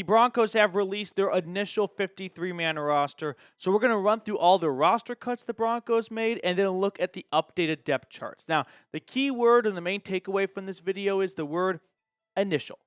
the Broncos have released their initial 53-man roster, so we're going to run through all the roster cuts the Broncos made and then look at the updated depth charts. Now, the key word and the main takeaway from this video is the word initial.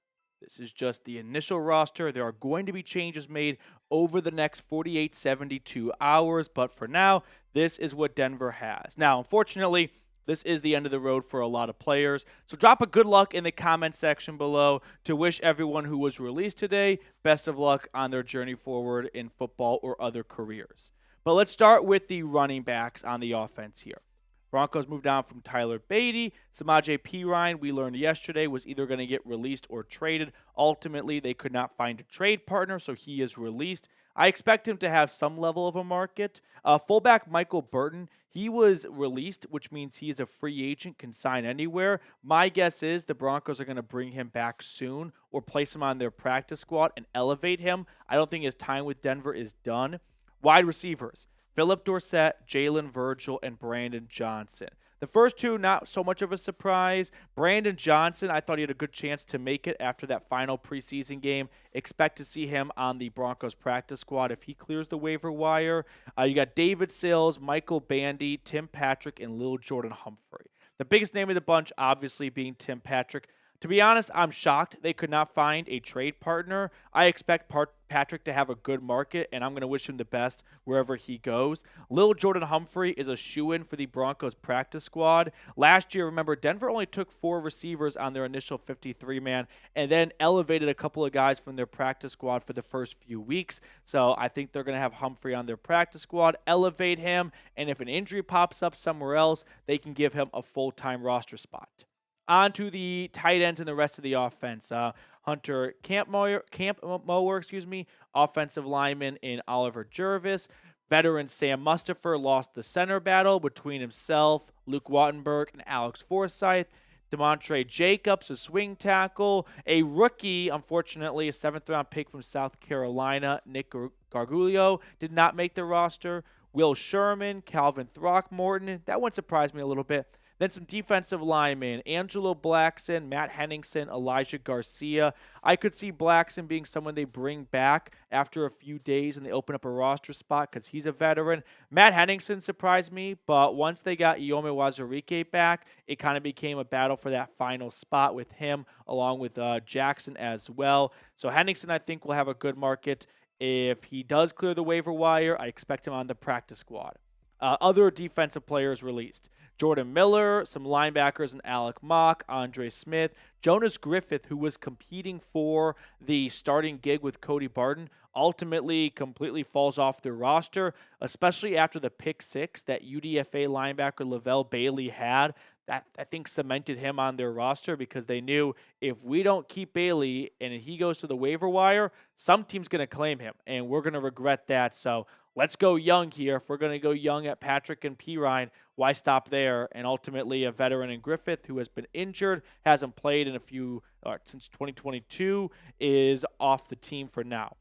This is just the initial roster. There are going to be changes made over the next 48, 72 hours, but for now, this is what Denver has. Now, unfortunately, this is the end of the road for a lot of players. So drop a good luck in the comment section below to wish everyone who was released today best of luck on their journey forward in football or other careers. But let's start with the running backs on the offense here. Broncos moved on from Tyler Badie. Samaje Perine, we learned yesterday, was either going to get released or traded. Ultimately, they could not find a trade partner, so he is released. I expect him to have some level of a market. Fullback Michael Burton, he was released, which means he is a free agent, can sign anywhere. My guess is the Broncos are going to bring him back soon or place him on their practice squad and elevate him. I don't think his time with Denver is done. Wide receivers. Phillip Dorset, Jalen Virgil, and Brandon Johnson. The first two, not so much of a surprise. Brandon Johnson, I thought he had a good chance to make it after that final preseason game. Expect to see him on the Broncos practice squad if he clears the waiver wire. You got David Sills, Michael Bandy, Tim Patrick, and Lil'Jordan Humphrey. The biggest name of the bunch, obviously, being Tim Patrick. To be honest, I'm shocked they could not find a trade partner. I expect Patrick to have a good market, and I'm going to wish him the best wherever he goes. Lil'Jordan Humphrey is a shoo-in for the Broncos practice squad. Last year, remember, Denver only took 4 receivers on their initial 53-man and then elevated a couple of guys from their practice squad for the first few weeks. So I think they're going to have Humphrey on their practice squad, elevate him, and if an injury pops up somewhere else, they can give him a full-time roster spot. On to the tight ends and the rest of the offense. Hunter Kampmoyer, offensive lineman in Oliver Jervis. Veteran Sam Mustipher lost the center battle between himself, Luke Wattenberg, and Alex Forsythe. Demontrey Jacobs, a swing tackle. A rookie, unfortunately, a 7th-round pick from South Carolina, Nick Gargiulo, did not make the roster. Will Sherman, Calvin Throckmorton. That one surprised me a little bit. Then some defensive linemen, Angelo Blackson, Matt Henningsen, Elijah Garcia. I could see Blackson being someone they bring back after a few days and they open up a roster spot because he's a veteran. Matt Henningsen surprised me, but once they got Iome Wazirike back, it kind of became a battle for that final spot with him along with Jackson as well. So Henningsen, I think, will have a good market. If he does clear the waiver wire, I expect him on the practice squad. Other defensive players released. Jordan Miller, some linebackers, and Alec Mock, Andre Smith, Jonas Griffith, who was competing for the starting gig with Cody Barton, ultimately completely falls off their roster, especially after the pick 6 that UDFA linebacker Lavelle Bailey had. That, I think, cemented him on their roster because they knew if we don't keep Bailey and he goes to the waiver wire, some team's going to claim him, and we're going to regret that. So let's go young here. If we're going to go young at Patrick and Perine, why stop there? And ultimately, a veteran in Griffith who has been injured, hasn't played in since 2022, is off the team for now.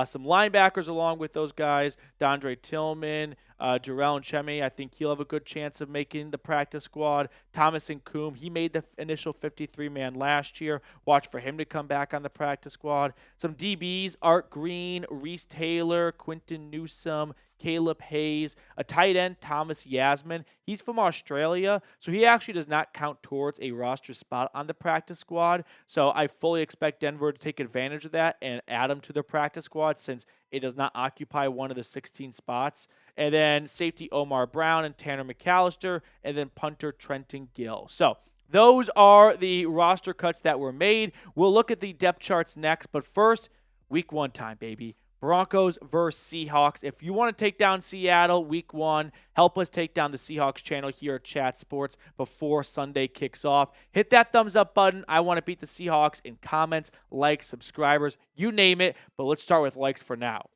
Some linebackers along with those guys, Dondrea Tillman, Durrell Nchami. I think he'll have a good chance of making the practice squad. Thomas Yassmin, he made the initial 53-man last year. Watch for him to come back on the practice squad. Some DBs, Art Green, Reese Taylor, Quinton Newsome, Caleb Hayes. A tight end, Thomas Yassmin. He's from Australia, so he actually does not count towards a roster spot on the practice squad. So I fully expect Denver to take advantage of that and add him to their practice squad since it does not occupy one of the 16 spots. And then safety Omar Brown and Tanner McAllister, and then punter Trenton Gill. So those are the roster cuts that were made. We'll look at the depth charts next, but first, week 1 time, baby. Broncos versus Seahawks. If you want to take down Seattle week 1, help us take down the Seahawks channel here at Chat Sports before Sunday kicks off. Hit that thumbs up button. I want to beat the Seahawks in comments, likes, subscribers, you name it. But let's start with likes for now.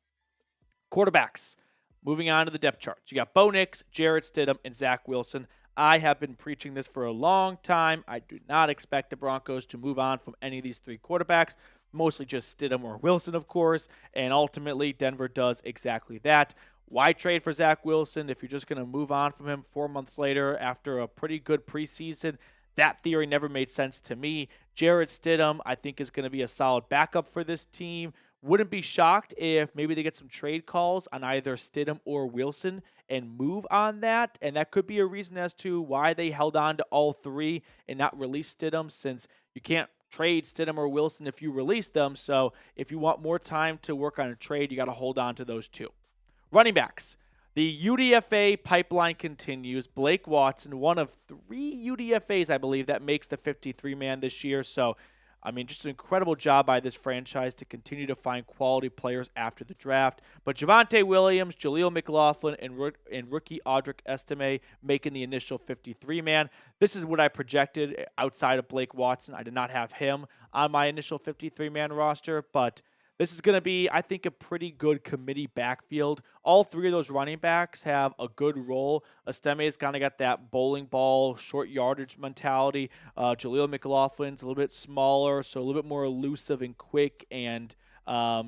Quarterbacks. Moving on to the depth charts. You got Bo Nix, Jarrett Stidham, and Zach Wilson. I have been preaching this for a long time. I do not expect the Broncos to move on from any of these 3 quarterbacks. Mostly just Stidham or Wilson, of course, and ultimately Denver does exactly that. Why trade for Zach Wilson if you're just going to move on from him 4 months later after a pretty good preseason? That theory never made sense to me. Jarrett Stidham, I think, is going to be a solid backup for this team. Wouldn't be shocked if maybe they get some trade calls on either Stidham or Wilson and move on that. And that could be a reason as to why they held on to all three and not release Stidham, since you can't trade Stidham or Wilson if you release them. So if you want more time to work on a trade, you got to hold on to those two. Running backs. The UDFA pipeline continues. Blake Watson, one of 3 UDFAs, I believe, that makes the 53-man this year. So, I mean, just an incredible job by this franchise to continue to find quality players after the draft. But Javonte Williams, Jaleel McLaughlin, and rookie Audric Estime making the initial 53-man. This is what I projected outside of Blake Watson. I did not have him on my initial 53-man roster, but this is going to be, I think, a pretty good committee backfield. All 3 of those running backs have a good role. Estime has kind of got that bowling ball, short yardage mentality. Jaleel McLaughlin's a little bit smaller, so a little bit more elusive and quick and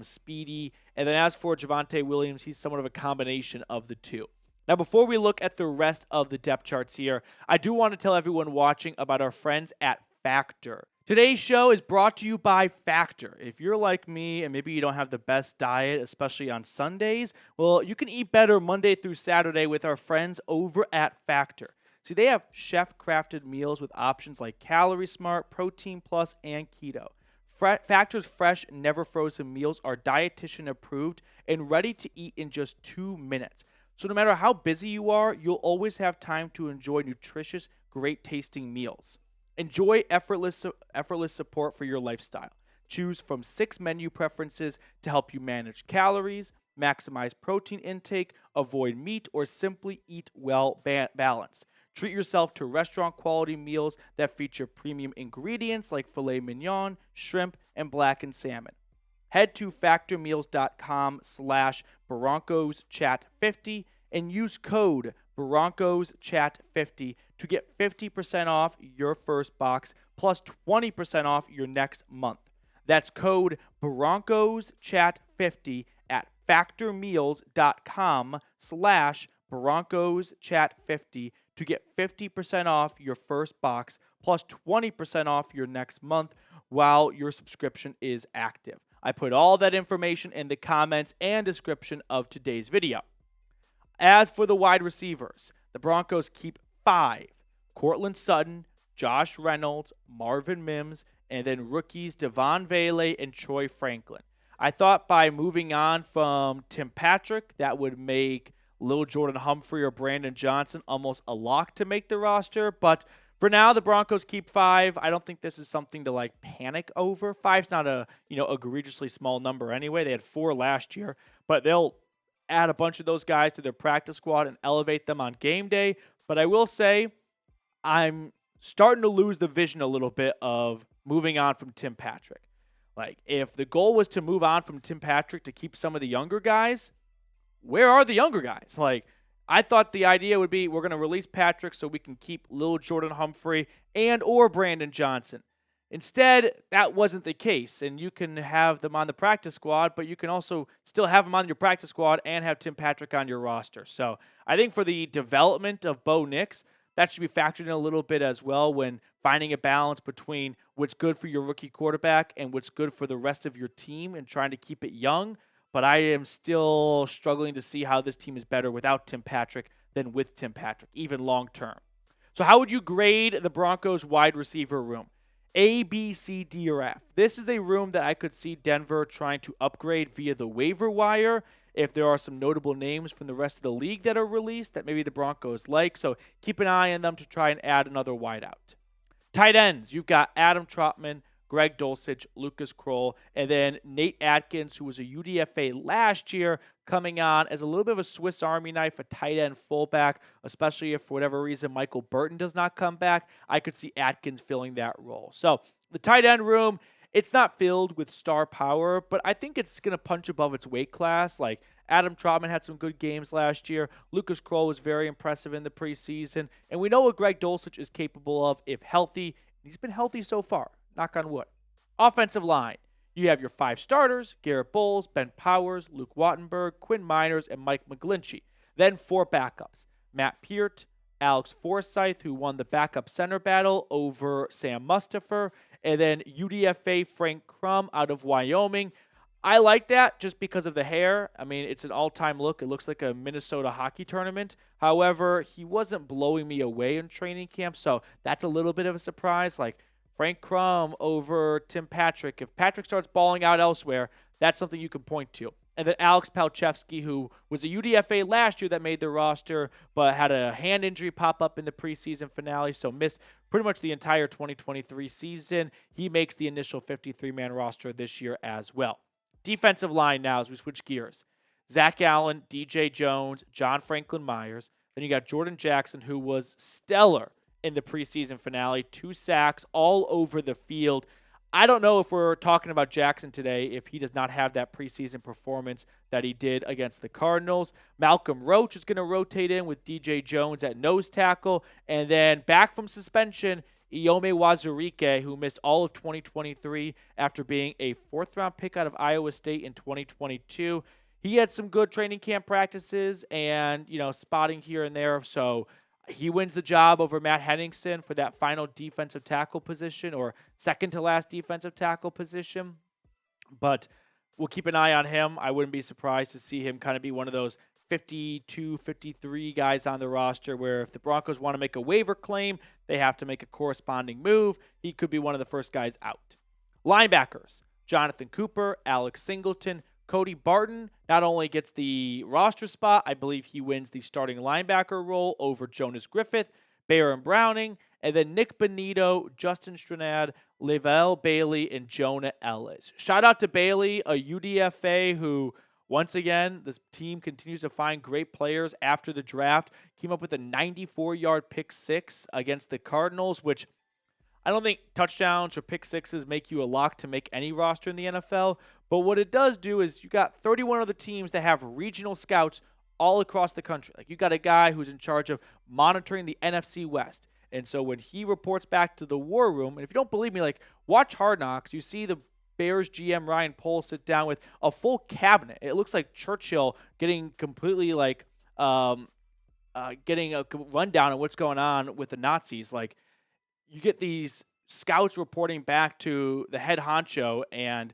speedy. And then as for Javonte Williams, he's somewhat of a combination of the two. Now, before we look at the rest of the depth charts here, I do want to tell everyone watching about our friends at Factor. Today's show is brought to you by Factor. If you're like me and maybe you don't have the best diet, especially on Sundays, well, you can eat better Monday through Saturday with our friends over at Factor. See, they have chef-crafted meals with options like Calorie Smart, Protein Plus, and Keto. Factor's fresh, never-frozen meals are dietitian approved and ready to eat in just 2 minutes. So no matter how busy you are, you'll always have time to enjoy nutritious, great-tasting meals. Enjoy effortless support for your lifestyle. Choose from 6 menu preferences to help you manage calories, maximize protein intake, avoid meat, or simply eat well balanced. Treat yourself to restaurant-quality meals that feature premium ingredients like filet mignon, shrimp, and blackened salmon. Head to factormeals.com/BroncosChat50 and use code BroncosChat50 to get 50% off your first box plus 20% off your next month. That's code BroncosChat50 at factormeals.com/BroncosChat50 to get 50% off your first box plus 20% off your next month while your subscription is active. I put all that information in the comments and description of today's video. As for the wide receivers, the Broncos keep 5. Courtland Sutton, Josh Reynolds, Marvin Mims, and then rookies Devon Vele and Troy Franklin. I thought by moving on from Tim Patrick, that would make Lil'Jordan Humphrey or Brandon Johnson almost a lock to make the roster. But for now, the Broncos keep 5. I don't think this is something to panic over. 5's not a egregiously small number anyway. They had 4 last year, but they'll add a bunch of those guys to their practice squad and elevate them on game day. But I will say I'm starting to lose the vision a little bit of moving on from Tim Patrick. If the goal was to move on from Tim Patrick to keep some of the younger guys, where are the younger guys? I thought the idea would be we're going to release Patrick so we can keep Lil'Jordan Humphrey and or Brandon Johnson. Instead, that wasn't the case, and you can have them on the practice squad, but you can also still have them on your practice squad and have Tim Patrick on your roster. So I think for the development of Bo Nix, that should be factored in a little bit as well when finding a balance between what's good for your rookie quarterback and what's good for the rest of your team and trying to keep it young. But I am still struggling to see how this team is better without Tim Patrick than with Tim Patrick, even long term. So how would you grade the Broncos wide receiver room? A, B, C, D, or F. This is a room that I could see Denver trying to upgrade via the waiver wire if there are some notable names from the rest of the league that are released that maybe the Broncos like. So keep an eye on them to try and add another wideout. Tight ends, you've got Adam Trautman, Greg Dulcich, Lucas Kroll, and then Nate Atkins, who was a UDFA last year, coming on as a little bit of a Swiss Army knife, a tight end fullback, especially if for whatever reason Michael Burton does not come back. I could see Atkins filling that role. So the tight end room, it's not filled with star power, but I think it's going to punch above its weight class. Adam Trautman had some good games last year. Lucas Kroll was very impressive in the preseason. And we know what Greg Dulcich is capable of if healthy. He's been healthy so far. Knock on wood. Offensive line. You have your 5 starters, Garrett Bowles, Ben Powers, Luke Wattenberg, Quinn Miners, and Mike McGlinchey. Then 4 backups. Matt Peart, Alex Forsythe, who won the backup center battle over Sam Mustipher, and then UDFA Frank Crum out of Wyoming. I like that just because of the hair. I mean, it's an all-time look. It looks like a Minnesota hockey tournament. However, he wasn't blowing me away in training camp, so that's a little bit of a surprise. Like Frank Crum over Tim Patrick. If Patrick starts balling out elsewhere, that's something you can point to. And then Alex Palchevsky, who was a UDFA last year that made the roster, but had a hand injury pop up in the preseason finale, so missed pretty much the entire 2023 season. He makes the initial 53-man roster this year as well. Defensive line now as we switch gears. Zach Allen, DJ Jones, John Franklin Myers. Then you got Jordan Jackson, who was stellar in the preseason finale. 2 sacks all over the field. I don't know if we're talking about Jackson today if he does not have that preseason performance that he did against the Cardinals. Malcolm Roach is going to rotate in with DJ Jones at nose tackle. And then back from suspension, Iome Wazurike, who missed all of 2023 after being a 4th-round pick out of Iowa State in 2022. He had some good training camp practices and, spotting here and there. So he wins the job over Matt Henningsen for that final defensive tackle position or second to last defensive tackle position. But we'll keep an eye on him. I wouldn't be surprised to see him kind of be one of those 52, 53 guys on the roster where if the Broncos want to make a waiver claim, they have to make a corresponding move. He could be one of the first guys out. Linebackers, Jonathan Cooper, Alex Singleton, Cody Barton not only gets the roster spot, I believe he wins the starting linebacker role over Jonas Griffith, Baron Browning, and then Nick Bonito, Justin Stranad, Lavelle Bailey, and Jonah Ellis. Shout out to Bailey, a UDFA who, once again, this team continues to find great players after the draft. Came up with a 94-yard pick 6 against the Cardinals, which I don't think touchdowns or pick 6s make you a lock to make any roster in the NFL. But what it does do is you got 31 other teams that have regional scouts all across the country. Like you got a guy who's in charge of monitoring the NFC West. And so when he reports back to the war room, and if you don't believe me, watch Hard Knocks, you see the Bears GM Ryan Poles sit down with a full cabinet. It looks like Churchill getting completely getting a rundown on what's going on with the Nazis. You get these scouts reporting back to the head honcho, and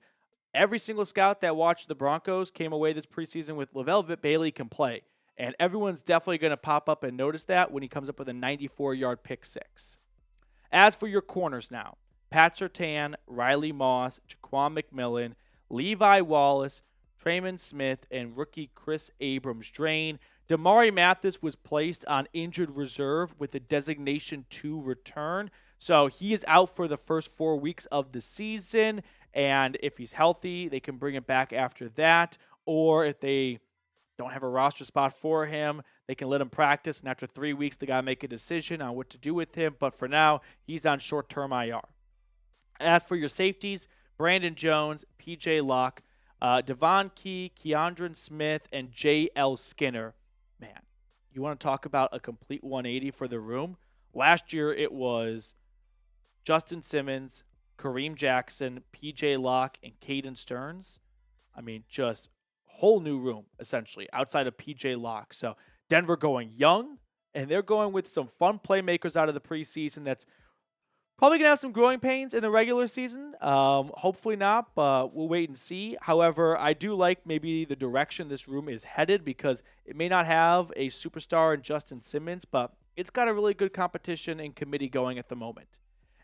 every single scout that watched the Broncos came away this preseason with Lavelle Bailey can play. And everyone's definitely going to pop up and notice that when he comes up with a 94-yard pick 6. As for your corners now, Pat Surtain, Riley Moss, Jaquan McMillan, Levi Wallace, Trayman Smith, and rookie Chris Abrams-Drain. Damari Mathis was placed on injured reserve with a designation to return. So he is out for the first 4 weeks of the season. And if he's healthy, they can bring him back after that. Or if they don't have a roster spot for him, they can let him practice. And after 3 weeks, they got to make a decision on what to do with him. But for now, he's on short-term IR. As for your safeties, Brandon Jones, P.J. Locke, Devon Key, Keandron Smith, and J.L. Skinner. Man, you want to talk about a complete 180 for the room? Last year, it was Justin Simmons, Kareem Jackson, P.J. Locke, and Caden Stearns. I mean, just whole new room, essentially, outside of P.J. Locke. So Denver going young, and they're going with some fun playmakers out of the preseason that's probably going to have some growing pains in the regular season. Hopefully not, but we'll wait and see. However, I do like maybe the direction this room is headed because it may not have a superstar in Justin Simmons, but it's got a really good competition and committee going at the moment.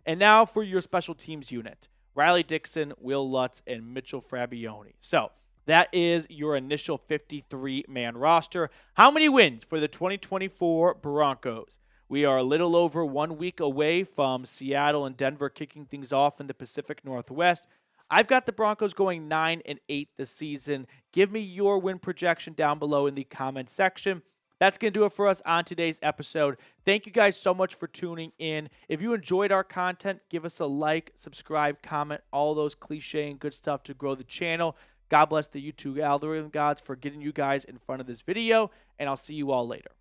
And now for your special teams unit, Riley Dixon, Will Lutz, and Mitchell Frabbione. So that is your initial 53-man roster. How many wins for the 2024 Broncos? We are a little over 1 week away from Seattle and Denver kicking things off in the Pacific Northwest. I've got the Broncos going 9-8 this season. Give me your win projection down below in the comment section. That's going to do it for us on today's episode. Thank you guys so much for tuning in. If you enjoyed our content, give us a like, subscribe, comment, all those cliche and good stuff to grow the channel. God bless the YouTube algorithm gods for getting you guys in front of this video, and I'll see you all later.